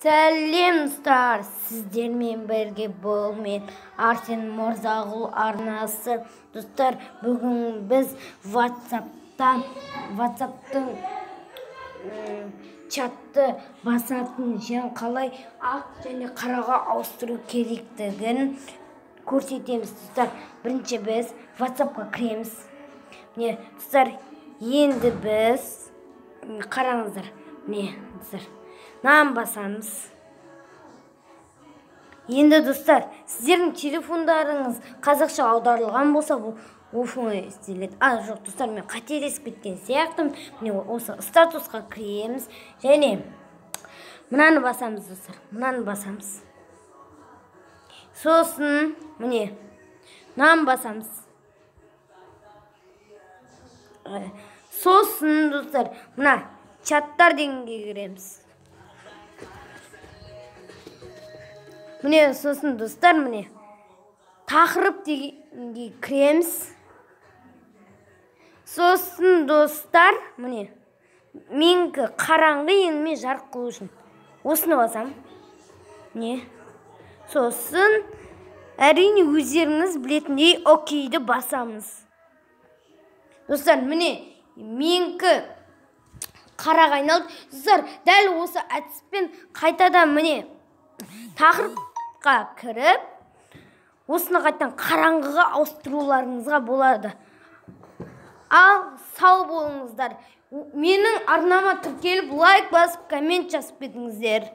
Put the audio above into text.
Сәлем достар, сіздермен бірге бұл мен Арсен Мырзағұл арнасы. Достар, бүгін біз WhatsApp'тың чатты басатын және қалай ақ және қараға ауыстыру керектігін көрсетеміз. Достар, бірінші біз WhatsApp'қа кіреміз. Міне, достар, енді біз қараңыздар. Міне, достар, нам басамыз. Енді достар, сіздердің телефондарыңыз қазақша аударылған болса, бұл офлайн істеледі. Жоқ, достар, мен қателесіп кеткен сияқтымын. Міне, осы статусқа кіреміз және мынаны басамыз, достар. Мынаны басамыз. Сосын, міне, мынаны басамыз. Сосын, достар, мына чаттар дегенге кіреміз. Міне, сосын достар, міне тақырып дегенге кіреміз. Сосын достар, міне менікі қараңғы, енді мен жарық қылу үшін осыны басам. Міне, сосын әрине өздеріңіз білетіндей окейді басамыз. Достар, міне менікі қараға айналды. Достар, дәл осы әдіспен қайтадан міне тақырыпқа кіріп, осыны қайтадан қараңғыға ауыстыруларыңызға болады. Ал сау болыңыздар. Менің арнама тіркеліп, лайк басып, коммент жазып кетіңіздер.